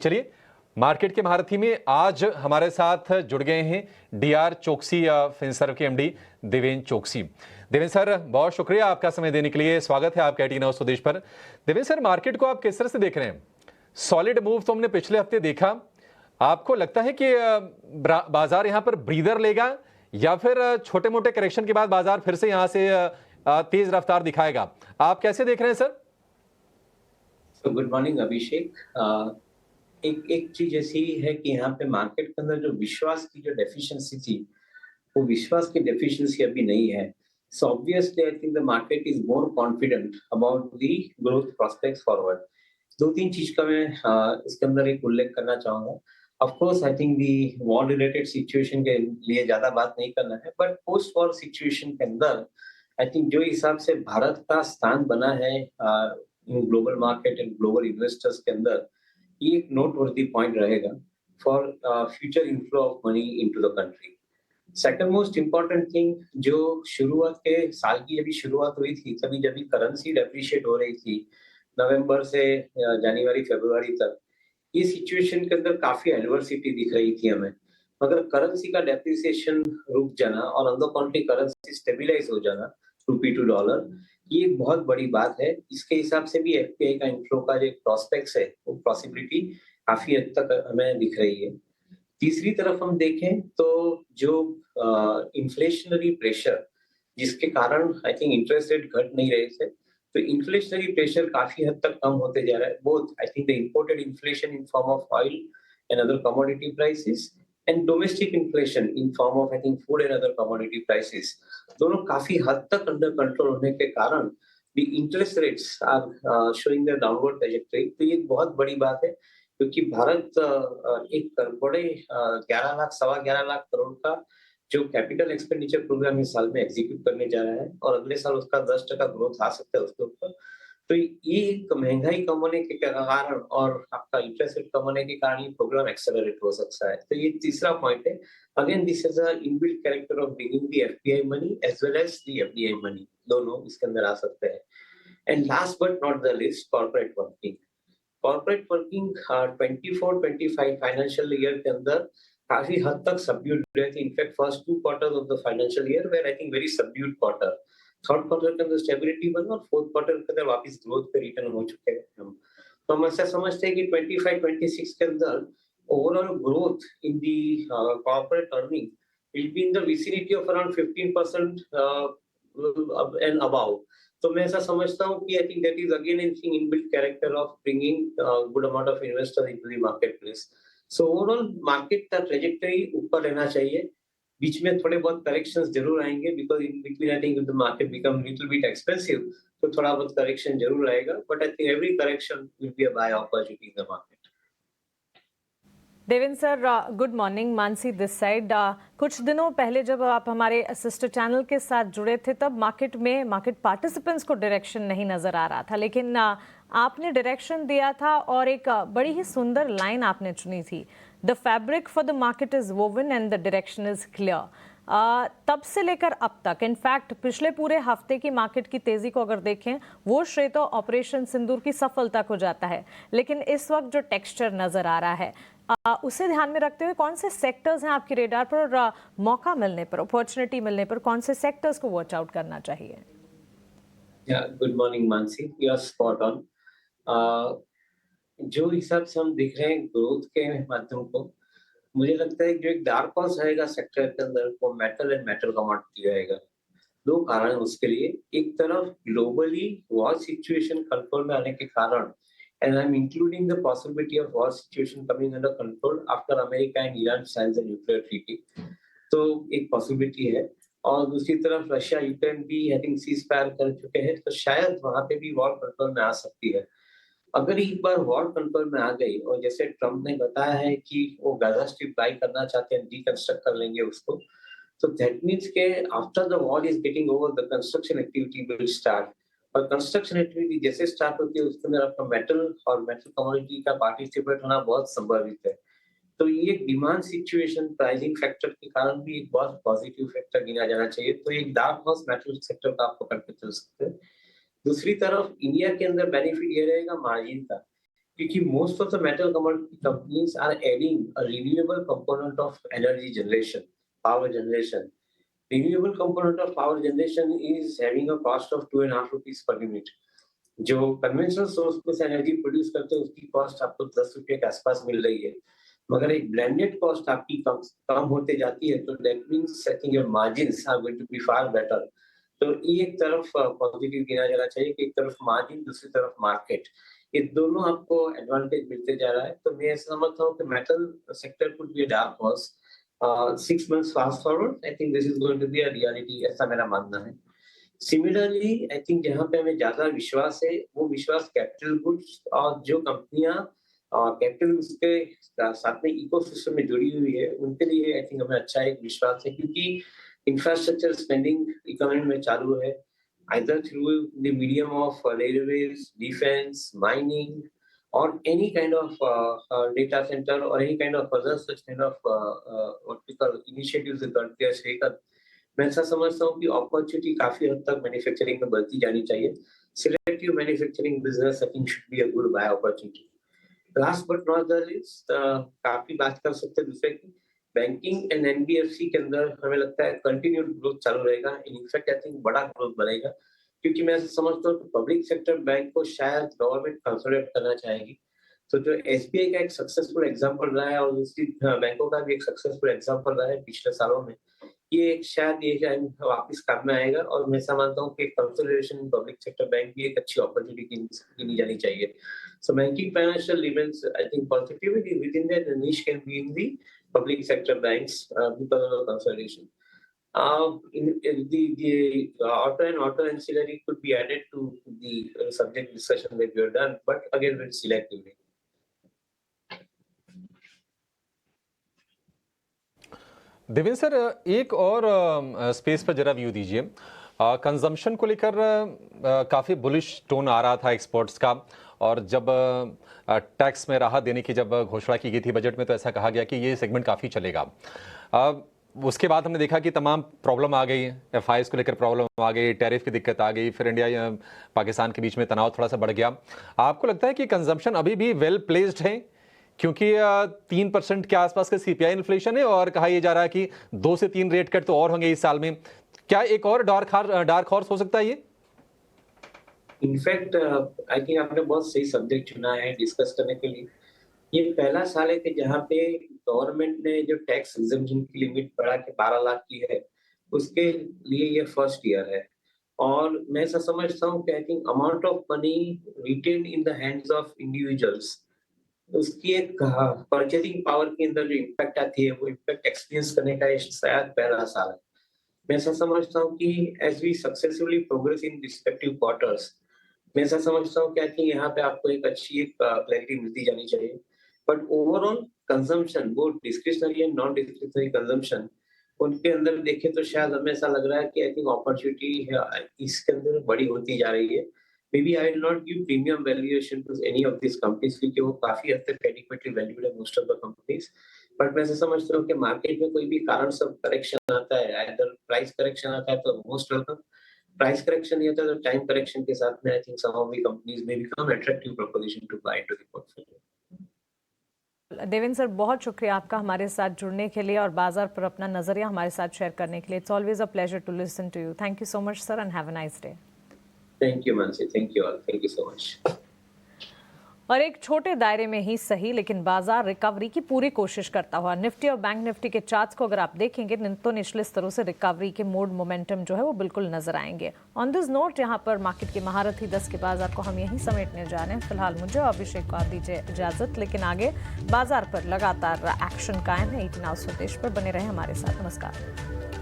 चलिए, मार्केट के महारथी में आज हमारे साथ जुड़ गए हैं डीआर चोकसी फिनसर्व के एमडी देवेंद्र चोकसी। देवेंद्र सर, बहुत शुक्रिया आपका समय देने के लिए। स्वागत है आपका 18 स्वदेश पर। देवेंद्र सर, मार्केट को आप किस तरह से देख रहे हैं? सॉलिड मूव तो हमने पिछले हफ्ते देखा। आपको लगता है कि बाजार यहां पर ब्रीदर लेगा या फिर छोटे मोटे करेक्शन के बाद बाजार फिर से यहां से तेज रफ्तार दिखाएगा? आप कैसे देख रहे हैं सर? गुड मॉर्निंग अभिषेक। एक एक चीज ऐसी है कि यहाँ पे मार्केट के अंदर जो विश्वास की जो डेफिशिएंसी थी, वो विश्वास की डेफिशिएंसी अभी नहीं है। So obviously I think the market is more confident about the growth prospects forward. दो तीन चीज का मैं इसके अंदर एक उल्लेख करना चाहूंगा। Of course I think the war related situation के लिए ज्यादा बात नहीं करना है, बट पोस्ट वॉर सिचुएशन के अंदर आई थिंक जो हिसाब से भारत का स्थान बना है in global market and global investors के अंदर, ये एक नोटवर्दी पॉइंट रहेगा for future inflow of money into the country. Second most important thing, जो शुरुआत के साल की जब शुरुआत हुई थी तभी जब करेंसी डेप्रिशिएट हो रही थी नवंबर से जनवरी फरवरी तक, ये सिचुएशन के अंदर काफी एडवर्सिटी दिख रही थी हमें। मगर करेंसी का डेप्रिसिएशन रुक जाना और अंदर कंट्री करेंसी स्टेबलाइज हो जाना रूपी टू डॉलर, ये एक बहुत बड़ी बात है। इसके हिसाब से भी एफपीआई का इनफ्लो का जो प्रोस्पेक्ट्स है, वो पॉसिबिलिटी काफी हद तक हमें दिख रही है। तीसरी तरफ हम देखें तो जो इन्फ्लेशनरी प्रेशर, जिसके कारण आई थिंक इंटरेस्ट रेट घट नहीं रहे थे, तो इन्फ्लेशनरी प्रेशर काफी हद तक कम होते जा रहा है। Both I think the imported inflation in form of oil and other commodity prices and domestic inflation in form of I think food and other commodity prices, दोनों काफी हद तक अंडर कंट्रोल होने के कारण the interest rates are showing the downward trajectory. तो ये एक बहुत बड़ी बात है, क्योंकि भारत एक बड़े 11 लाख सवा 11 लाख करोड़ का जो कैपिटल एक्सपेंडिचर प्रोग्राम इस साल में एग्जीक्यूट करने जा रहा है और अगले साल उसका 10% ग्रोथ आ सकता है उसके ऊपर। तो ये एक महंगाई कम होने के कारण और आपका इंटरेस्ट रेट कम होने के कारण ये प्रोग्राम एक्सेलरेट हो सकता है। तो ये तीसरा पॉइंट है। Again this is a inbuilt character of bringing the FPI money as well as the FDI money, दोनों इसके अंदर आ सकते हैं। And last but not the list, corporate working. Corporate working 24-25 financial year के अंदर काफी हद तक सबड्यूड रहे थे। In fact first 2 quarters of the financial year were I think very subdued quarter. Third quarter के अंदर स्टेबिलिटी बना और फोर्थ क्वार्टर के अंदर वापस ग्रोथ पे रिटर्न हो चुके हैं हम। तो हम ऐसा समझते हैं कि 25-26 के अंदर overall growth in the corporate earning will be in the vicinity of around 15% and above. तो मैं ऐसा समझता हूँ कि I think that is again in thing inbuilt character of bringing good amount of investor into the market place. So overall market का trajectory ऊपर रहना चाहिए। बीच में थोड़े बहुत करेक्शंस जरूर आएंगे, because in between I think the market become little bit expensive, तो थोड़ा बहुत करेक्शन जरूर आएगा, but I think every correction will be a buy opportunity in the market. Devendra sir, good morning. Mansi this side. कुछ दिनों पहले जब आप हमारे सिस्टर चैनल के साथ जुड़े थे, तब मार्केट पार्टिसिपेंट्स को डायरेक्शन नहीं नजर आ रहा था, लेकिन आपने डायरेक्शन दिया था और एक बड़ी ही सुंदर लाइन आपने चुनी थी, the fabric for the market is woven and the direction is clear. तब से लेकर अब तक, इनफैक्ट पिछले पूरे हफ्ते की मार्केट की तेजी को अगर देखें, वो श्रेय तो ऑपरेशन सिंदूर की सफलता को जाता है, लेकिन इस वक्त जो टेक्सचर नजर आ रहा है उसे ध्यान में रखते हुए कौन से सेक्टर्स हैं आपके रेडार पर और मौका मिलने पर, अपॉर्चुनिटी मिलने पर कौन से सेक्टर्स को वॉच आउट करना चाहिए? Good morning Mansi, you are spot on. जो हिसाब से हम देख रहे हैं ग्रोथ के माध्यम को, मुझे लगता है कि जो एक डार्क हॉर्स रहेगा सेक्टर के अंदर, वो मेटल एंड मेटल कमोडिटी रहेगा। दो कारण है उसके लिए। एक तरफ ग्लोबली वॉर सिचुएशन कंट्रोल में आने के कारण, and I'm including the possibility of war situation coming under control after America and Iran signs a nuclear treaty. तो एक पॉसिबिलिटी है। और दूसरी तरफ रशिया यूक्रेन भी आई थिंक सीज फायर कर चुके हैं, तो शायद वहां पे भी वॉर कंट्रोल में आ सकती है। अगर एक बार वॉर कंट्रोल में आ गई और जैसे ट्रम्प ने बताया है कि वो गाजा स्ट्रिप बाय करना चाहते हैं, डिकंस्ट्रक्ट कर लेंगे उसको, तो दैट मीन्स के after the war is getting over, the construction activity will start. और कंस्ट्रक्शन एक्टिविटी जैसे स्टार्ट होती है, उसके अंदर आपका मेटल और मेटल कमोडिटी का पार्टिसिपेट होना बहुत संभावित है। तो ये डिमांड सिचुएशन प्राइसिंग फैक्टर के कारण भी एक बहुत पॉजिटिव फैक्टर गिना जाना चाहिए। तो एक डार्क हॉर्स मेटल सेक्टर का आप पकड़ के चल सकते हैं। दूसरी तरफ इंडिया के अंदर बेनिफिट ये रहेगा मार्जिन का, क्योंकि most of the metal commodity companies are adding a renewable component of energy generation, power generation. Renewable component of power generation is having a cost of 2.5 rupees per unit. जो conventional source में से energy produce करते हैं उसकी cost आपको 10 रुपये के आसपास मिल रही है, मगर एक ब्लेंडेड कॉस्ट आपकी कम होते जाती है, तो that means I think your margins are going to be far better. तो ये एक तरफ पॉजिटिव गिना जाना चाहिए कि एक तरफ मार्जिन, दूसरी तरफ मार्केट, ये दोनों आपको एडवांटेज मिलते जा रहा है. तो मैं ऐसा समझता हूँ कि metal sector could be a dark horse. 6 months fast forward, I think this is going to be a reality, ऐसा मेरा मानना है. Similarly, I think जहाँ पे हमें ज्यादा विश्वास है वो विश्वास कैपिटल गुड्स और जो कंपनियां कैपिटल गुड्स के साथ में इकोसिस्टम में जुड़ी हुई है उनके लिए आई थिंक हमें अच्छा एक विश्वास है, क्योंकि इंफ्रास्ट्रक्चर स्पेंडिंग इकोनॉमी में चालू है, either through the medium of railways, defense, mining, or any kind of data center or any kind of other such kind of what we call initiatives the country has taken. मैं ऐसा समझता हूँ कि opportunity काफी हद तक manufacturing में बढ़ती जानी चाहिए. Selective manufacturing business I think should be a good buy opportunity. Last but not the least, काफी बात कर सकते हैं दूसरे की. बैंकिंग एंड एनबीएफसी के अंदर हमें लगता है कंटिन्यूड ग्रोथ चालू रहेगा. इनफैक्ट आई थिंक बड़ा ग्रोथ बनेगा, क्योंकि मैं समझता हूँ कि पब्लिक सेक्टर बैंक को शायद गवर्नमेंट कंसोलिडेट करना चाहेगी. तो जो एसबीआई का एक सक्सेसफुल एग्जांपल रहा है और दूसरी बैंकों का भी एक सक्सेसफुल एग्जांपल रहा है पिछले सालों में, ये शायद ये वापस काम में आएगा. और मैं ऐसा मानता हूँ कि consolidation in public sector bank भी एक अच्छी अपॉर्चुनिटी गिनी जानी चाहिए. सो banking financial remains I think positivity with in that निश can be in the public sector banks because of consolidation. The auto and auto ancillary could be added to the subject discussion that we have done, but again with selectively. Devendra sir, एक और space पर जरा view दीजिए. Consumption को लेकर काफ़ी bullish tone आ रहा था एक्सपोर्ट्स का, और जब टैक्स में राहत देने की जब घोषणा की गई थी बजट में, तो ऐसा कहा गया कि ये सेगमेंट काफ़ी चलेगा. उसके बाद हमने देखा कि तमाम प्रॉब्लम आ गई, एफआईएस को लेकर प्रॉब्लम आ गई, टैरिफ की दिक्कत आ गई, फिर इंडिया पाकिस्तान के बीच में तनाव थोड़ा सा बढ़ गया. आपको लगता है कि कंजम्पशन अभी भी वेल प्लेस्ड है, क्योंकि 3% के आसपास का सीपीआई इन्फ्लेशन है और कहा यह जा रहा है कि 2 से 3 रेट कट तो और होंगे इस साल में. क्या एक और डार्क हॉर्स हो सकता है ये? इनफैक्ट आई थिंक आपने बहुत सही सब्जेक्ट चुना है डिस्कस करने के लिए. ये पहला साल है कि जहाँ पे गवर्नमेंट ने जो टैक्स एग्जम्पशन की लिमिट बढ़ा के 12 लाख की है, उसके लिए ये फर्स्ट ईयर है. और मैं ऐसा समझता हूँ कि I think amount of money retain in the hands of individuals, उसकी एक परचेजिंग पावर के अंदर जो इम्पैक्ट आती है वो इम्पैक्ट एक्सपीरियंस करने का शायद पहला साल है. मैं ऐसा समझता हूँ कि as we successfully progress in respective quarters, मैं ऐसा समझता हूँ कि आई थिंक यहाँ पे आपको एक अच्छी एक क्लैरिटी मिलती जानी चाहिए. But overall consumption, both discretionary and non discretionary consumption, उनके अंदर देखें तो शायद हमें ऐसा लग रहा है कि आई थिंक अपॉर्चुनिटी इसके अंदर बड़ी होती जा रही है. Maybe I will not give premium valuation to any of these companies क्योंकि वो काफी हद तक adequately valued है most of the companies. But मैं ऐसा समझता हूँ कि मार्केट में कोई भी कारण सब करेक्शन आता है, either प्राइस करेक्शन आता है तो मोस्ट वेलकम, प्राइस करेक्शन नहीं आता तो टाइम करेक्शन के साथ में I think some of the companies may become attractive proposition to buy into the portfolio. Devendra sir, बहुत शुक्रिया आपका हमारे साथ जुड़ने के लिए और बाजार पर अपना नजरिया हमारे साथ शेयर करने के लिए. It's always a pleasure to listen to you. Thank you so much sir and have a nice day. Thank you, Mansi. Thank you all. Thank you so much. और एक छोटे दायरे में ही सही लेकिन बाजार रिकवरी की पूरी कोशिश करता हुआ निफ्टी और बैंक निफ्टी के चार्ट्स को अगर आप देखेंगे तो निचले स्तरों से रिकवरी के मोड मोमेंटम जो है वो बिल्कुल नजर आएंगे. ऑन दिस नोट यहाँ पर मार्केट की महारथी 10 के बाजार को हम यहीं समेटने जा रहे हैं. फिलहाल मुझे और अभिषेक को आप दीजिए इजाजत, लेकिन आगे बाजार पर लगातार एक्शन कायम है. 18 आवर्स स्वदेश पर बने रहे हमारे साथ. नमस्कार.